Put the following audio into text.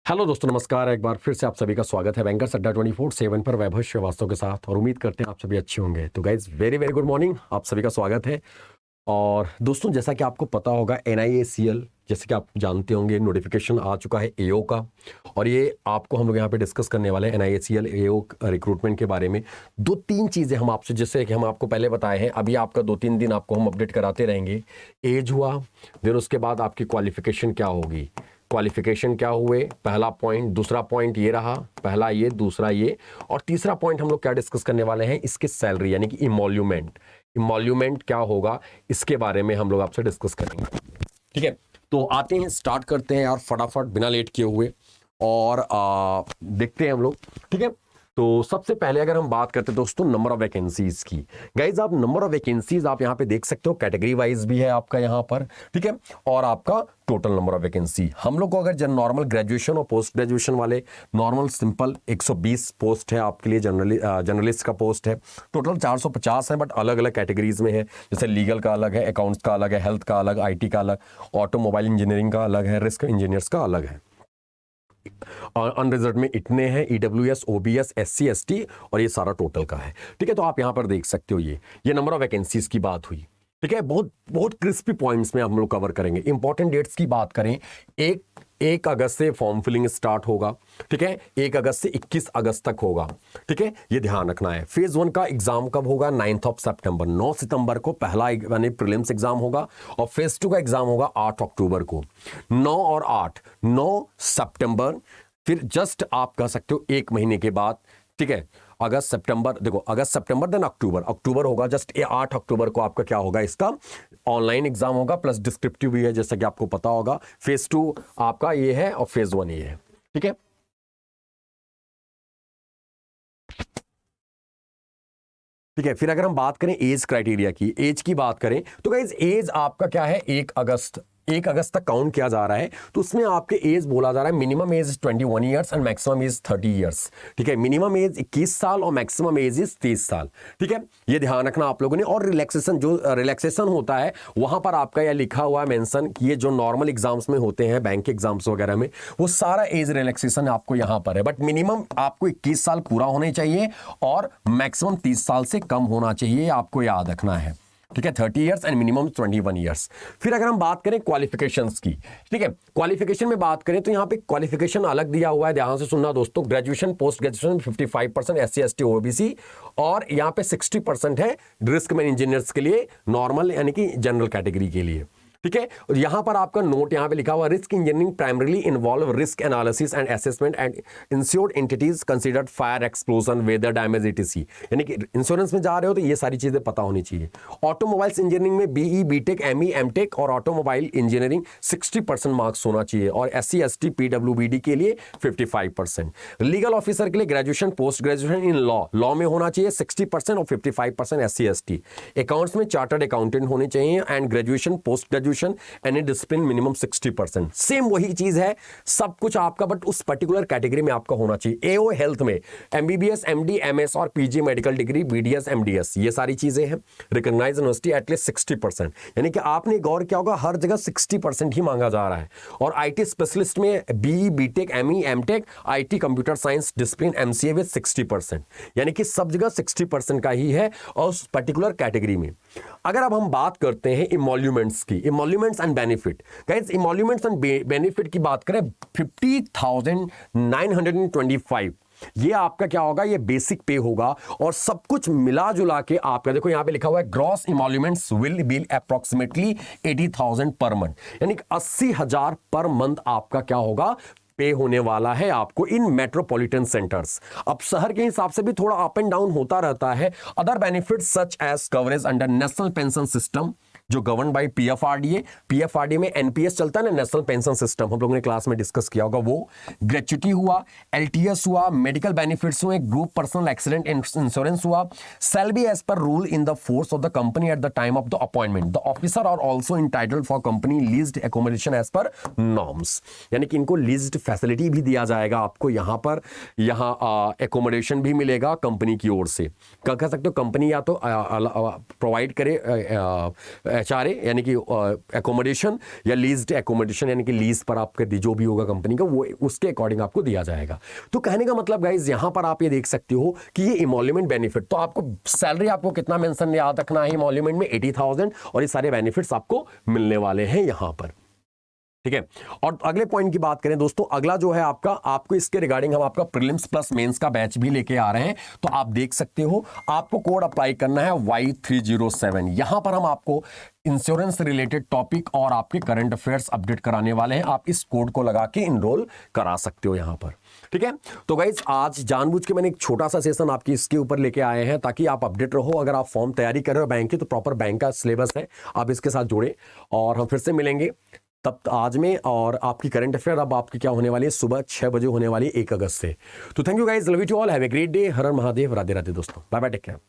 Hello दोस्तों, नमस्कार। एक बार फिर से आप सभी का स्वागत है बैंकर्स अड्डा 24/7 पर वैभव श्रीवास्तव के साथ। और उम्मीद करते हैं आप सभी अच्छे होंगे। तो guys very very good morning, आप सभी का स्वागत है। और दोस्तों, जैसा कि आपको पता होगा, NIACL जैसे कि आप जानते होंगे नोटिफिकेशन आ चुका है AO का। और ये आपको हम लोग यहाँ पे डिस्कस करने वाले हैं NIACL AO रिक्रूटमेंट के बारे में। दो तीन चीज़ें हम आपसे, जैसे कि हम आपको पहले बताए हैं, अभी आपका 2-3 दिन आपको हम अपडेट कराते रहेंगे। एज हुआ, देन उसके बाद आपकी क्वालिफिकेशन क्या होगी, क्वालिफिकेशन क्या हुए, पहला पॉइंट। दूसरा पॉइंट ये रहा, पहला ये, दूसरा ये। और तीसरा पॉइंट हम लोग क्या डिस्कस करने वाले हैं, इसकी सैलरी यानी कि इमोल्यूमेंट। इमोल्यूमेंट क्या होगा, इसके बारे में हम लोग आपसे डिस्कस करेंगे। ठीक है, तो आते हैं, स्टार्ट करते हैं यार फटाफट बिना लेट किए हुए। और देखते हैं हम लोग। ठीक है, तो सबसे पहले अगर हम बात करते हैं दोस्तों नंबर ऑफ वैकेंसीज की। गाइज आप नंबर ऑफ वैकेंसीज आप यहाँ पे देख सकते हो, कैटेगरी वाइज भी है आपका यहाँ पर। ठीक है, और आपका टोटल नंबर ऑफ वैकेंसी हम लोग को अगर नॉर्मल ग्रेजुएशन और पोस्ट ग्रेजुएशन वाले, नॉर्मल सिंपल 120 पोस्ट है आपके लिए, जर्नलिस्ट का पोस्ट है। टोटल 450 है, बट अलग अलग कैटेगरीज में है। जैसे लीगल का अलग है, अकाउंट्स का अलग है, हेल्थ का अलग, IT का अलग, ऑटोमोबाइल इंजीनियरिंग का अलग है, रिस्क इंजीनियर्स का अलग है। और अनरिजर्व में इतने हैं, EWS, OBS, SC ST, और ये सारा टोटल का है। ठीक है, तो आप यहाँ पर देख सकते हो, ये नंबर ऑफ वैकेंसीज की बात हुई। ठीक है, बहुत बहुत क्रिस्पी पॉइंट्स में हम लोग कवर करेंगे। इंपॉर्टेंट डेट्स की बात करें, 1 अगस्त से फॉर्म फिलिंग स्टार्ट होगा। ठीक है, 1 अगस्त से 21 अगस्त तक होगा। ठीक है, ये ध्यान रखना है। फेज 1 का एग्जाम कब होगा, 9 सितंबर। 9 सितंबर को पहला यानी प्रीलिम्स एग्जाम होगा, और फेज 2 का एग्जाम होगा 8 अक्टूबर को। 9 और 8, 9 सितंबर। फिर जस्ट आप कह सकते हो 1 महीने के बाद। ठीक है, अगस्त सितंबर, देखो अगस्त सितंबर देन अक्टूबर होगा। जस्ट 8 अक्टूबर को आपका क्या होगा, इसका ऑनलाइन एग्जाम होगा, प्लस डिस्क्रिप्टिव भी है, जैसा कि आपको पता होगा। फेज 2 आपका ये है और फेज 1 ये है। ठीक है, ठीक है। फिर अगर हम बात करें एज क्राइटेरिया की, एज की बात करें तो गाइस एज आपका क्या है, 1 अगस्त तक काउंट किया जा रहा है। तो उसमें आपके एज बोला जा रहा है, minimum age 21 years and maximum age 30 years. ठीक है, मिनिमम एज 21 साल और मैक्सिमम एज इज 30 साल। ठीक है, ये ध्यान रखना आप लोगों ने। और रिलैक्सेशन, जो रिलैक्सेशन होता है वहां पर आपका यह लिखा हुआ है मेंशन कि ये जो नॉर्मल एग्जाम्स में होते हैं, बैंक एग्जाम्स वगैरह में, वो सारा एज रिलैक्सेशन आपको यहां पर है। बट मिनिमम आपको 21 साल पूरा होने चाहिए और मैक्सिमम 30 साल से कम होना चाहिए, आपको याद रखना है। ठीक है, 30 ईयर्स एंड मिनिमम 21 ईयर्स। फिर अगर हम बात करें क्वालिफिकेशंस की, ठीक है, क्वालिफिकेशन में बात करें तो यहाँ पे क्वालिफिकेशन अलग दिया हुआ है, ध्यान से सुनना दोस्तों। Graduation, post graduation 55%, SC ST OBC, और यहाँ पे 60% है रिस्क मैन इंजीनियर्स के लिए, नॉर्मल यानी कि जनरल कैटेगरी के लिए। ठीक है, और यहां पर आपका नोट यहां पे लिखा हुआ, risk engineering primarily involve risk analysis and assessment and insured entities considered fire, explosion, weather damage ETC। यानी कि इंश्योरेंस में जा रहे हो तो ये सारी चीजें पता होनी चाहिए। ऑटोमोबाइल्स इंजीनियरिंग में BE, BTech, ME, MTech और ऑटोमोबाइल इंजीनियरिंग 60% मार्क्स होना चाहिए, और SC ST PWBD के लिए 55%। लीगल ऑफिसर के लिए graduation, post graduation in law में होना चाहिए 60% और 55% SC ST। अकाउंट्स में चार्टर्ड अकाउंटेंट होने चाहिए and graduation, post graduation, any discipline minimum 60%। Same वही चीज है सब कुछ आपका, बट उस पर्टिकुलर कैटेगरी में आपका होना चाहिए। AO हेल्थ में MBBS, MD, MS और PG medical degree, BDS, MDS, ये सारी चीजें हैं। Recognised university at least 60%। यानी कि आपने गौर किया होगा, हर जगह 60% ही मांगा जा रहा है। और IT स्पेशलिस्ट में BE, BTech, ME, MTech, IT computer science discipline MCA with 60%। यानी कि सब जगह 60% का ही है और उस पर्टिकुलर कैटेगरी में। अगर अब हम बात करते हैं इमोल्यूमेंट्स की, emoluments and benefit. Guys emoluments and benefit की बात करें, 50,925, ये आपका क्या होगा, ये बेसिक पे होगा। और सब कुछ मिला जुला के आपका देखो यहां पे लिखा हुआ है, gross emoluments will be approximately 80,000 per month. यानी कि 80,000 पर मंथ आपका क्या होगा, पे होने वाला है आपको इन मेट्रोपॉलिटन सेंटर्स। अब शहर के हिसाब से भी थोड़ा अप एंड डाउन होता रहता है। Other benefits such as coverage under national pension system, जो गवर्न बाय PFRDA में NPS चलता है ना, नेशनल पेंशन सिस्टम, हम लोगों ने क्लास में डिस्कस किया होगा वो। ग्रेच्युटी हुआ, LTS हुआ, मेडिकल बेनिफिट्स हुए, ग्रुप पर्सनल एक्सीडेंट इंश्योरेंस हुआ। Shall be as per rule in the force of the company at the time of the appointment. The officer are also entitled for company leased accommodation as per norms. यानी कि इनको leased facility भी दिया जाएगा आपको यहाँ पर, यहाँ एकोमोडेशन भी मिलेगा कंपनी की ओर से। कह सकते हो कंपनी या तो प्रोवाइड करे HRA यानी कि एकोमोडेशन या लीज्ड एकोमोडेशन यानी कि लीज पर आपके जो भी होगा कंपनी का वो उसके अकॉर्डिंग आपको दिया जाएगा। तो कहने का मतलब गाइज यहाँ पर आप ये देख सकते हो कि ये इमोल्यूमेंट बेनिफिट, तो आपको सैलरी आपको कितना मेंशन याद रखना है इमोल्यूमेंट में 80,000 और ये सारे बेनिफिट्स आपको मिलने वाले हैं यहाँ पर, ठीक है। और अगले पॉइंट की बात करें दोस्तों, अगला जो है आपको इसके रिगार्डिंग हम आपका प्रीलिम्स प्लस मेंस का बैच भी लेके आ रहे हैं। तो आप देख सकते हो आपको कोड अप्लाई करना है Y307। यहां पर हम आपको इंश्योरेंस रिलेटेड टॉपिक और आपके करंट अफेयर्स अपडेट कराने वाले हैं। आप इस कोड को लगा के इनरोल करा सकते हो यहां पर, ठीक है। तो गाइज आज जानबूझ के मैंने एक छोटा सा सेशन आपकी इसके ऊपर लेके आए हैं ताकि आप अपडेट रहो। अगर आप फॉर्म तैयारी कर रहे हो बैंक की तो प्रॉपर बैंक का सिलेबस है, आप इसके साथ जुड़े और हम फिर से मिलेंगे तब आज में। और आपकी करंट अफेयर अब आपकी क्या होने वाली है, सुबह 6 बजे होने वाली है 1 अगस्त से। तो thank you guys, love you to all, have a great day. हर हर महादेव, राधे राधे दोस्तों, बाय बाय, टेक केयर।